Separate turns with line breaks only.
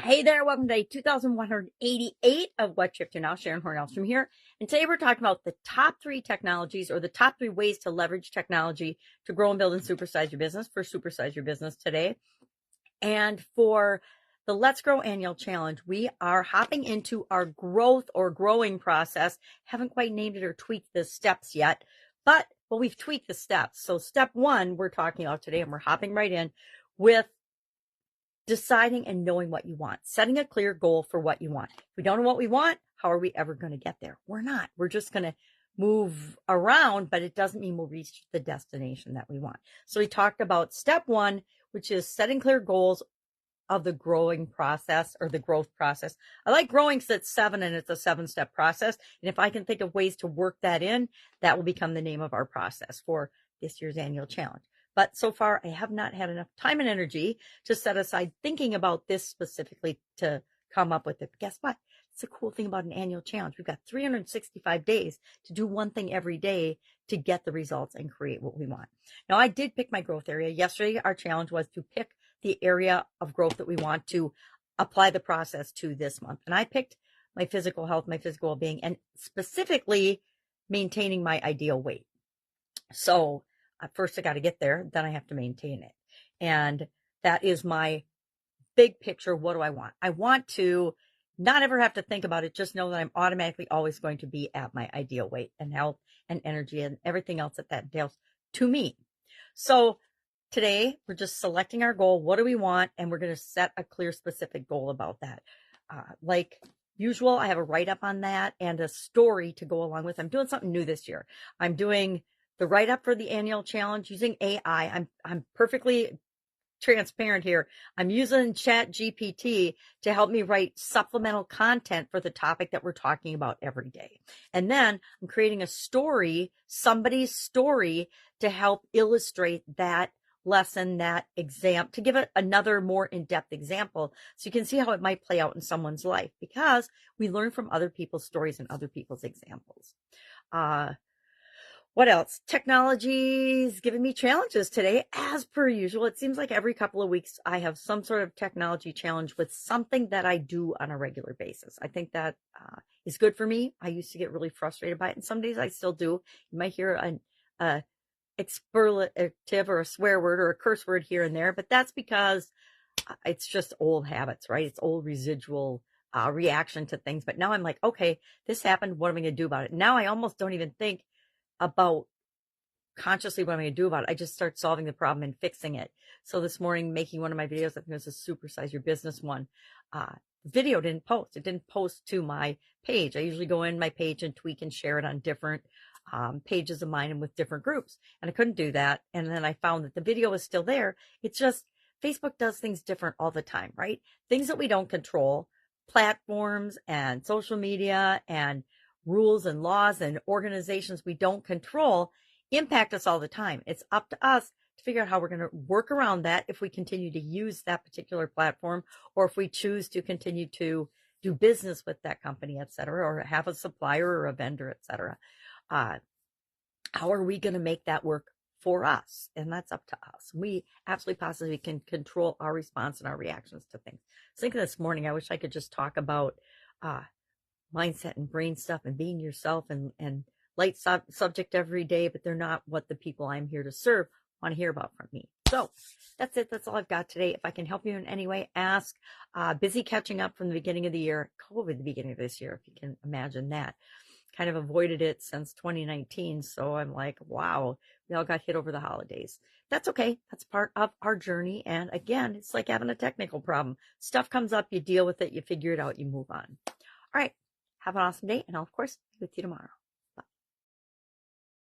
Hey there, welcome to day 2188 of What Shift to Now. Sharon Horne-Ellstrom here. And today we're talking about the top 3 technologies or the top 3 ways to leverage technology to grow and build and supersize your business for Supersize Your Business today. And for the Let's Grow Annual Challenge, we are hopping into our growth or growing process. Haven't quite named it or tweaked the steps yet, but we've tweaked the steps. So step 1 we're talking about today, and we're hopping right in with deciding and knowing what you want, setting a clear goal for what you want. If we don't know what we want, how are we ever going to get there? We're not. We're just going to move around, but it doesn't mean we'll reach the destination that we want. So we talked about step 1, which is setting clear goals of the growing process or the growth process. I like growing because it's 7 and it's a 7-step process. And if I can think of ways to work that in, that will become the name of our process for this year's annual challenge. But so far, I have not had enough time and energy to set aside thinking about this specifically to come up with it. But guess what? It's a cool thing about an annual challenge. We've got 365 days to do one thing every day to get the results and create what we want. Now, I did pick my growth area. Yesterday, our challenge was to pick the area of growth that we want to apply the process to this month. And I picked my physical health, my physical well-being, and specifically maintaining my ideal weight. So first I got to get there, then I have to maintain it. And that is my big picture. What do I want? I want to not ever have to think about it. Just know that I'm automatically always going to be at my ideal weight and health and energy and everything else that entails to me. So today we're just selecting our goal. What do we want? And we're going to set a clear, specific goal about that. Like usual, I have a write-up on that and a story to go along with. I'm doing something new this year. I'm doing the write-up for the annual challenge using AI. I'm perfectly transparent here. I'm using ChatGPT to help me write supplemental content for the topic that we're talking about every day. And then I'm creating a story, somebody's story, to help illustrate that lesson, that exam, to give it another more in-depth example so you can see how it might play out in someone's life, because we learn from other people's stories and other people's examples. What else? Technology's giving me challenges today, as per usual. It seems like every couple of weeks I have some sort of technology challenge with something that I do on a regular basis. I think that is good for me. I used to get really frustrated by it, and some days I still do. You might hear an expletive or a swear word or a curse word here and there, but that's because it's just old habits, right? It's old residual reaction to things. But now I'm like, okay, this happened. What am I going to do about it? Now I almost don't even think about consciously what I'm going to do about it. I just start solving the problem and fixing it. So this morning, making one of my videos, I think it was a Supersize Your Business one. Video didn't post. It didn't post to my page. I usually go in my page and tweak and share it on different pages of mine and with different groups. And I couldn't do that. And then I found that the video was still there. It's just Facebook does things different all the time, right? Things that we don't control, platforms and social media and rules and laws and organizations we don't control impact us all the time. It's up to us to figure out how we're going to work around that if we continue to use that particular platform, or if we choose to continue to do business with that company, et cetera, or have a supplier or a vendor, et cetera. How are we going to make that work for us? And that's up to us. We absolutely positively can control our response and our reactions to things. I was thinking this morning, I wish I could just talk about mindset and brain stuff and being yourself and light subject every day, but they're not what the people I'm here to serve want to hear about from me. So that's it. That's all I've got today. If I can help you in any way, ask. Busy catching up from the beginning of the year, COVID, the beginning of this year, if you can imagine that. Kind of avoided it since 2019. So I'm like, wow, we all got hit over the holidays. That's okay. That's part of our journey. And again, it's like having a technical problem. Stuff comes up, you deal with it, you figure it out, you move on. All right. Have an awesome day, and I'll, of course, be with you tomorrow.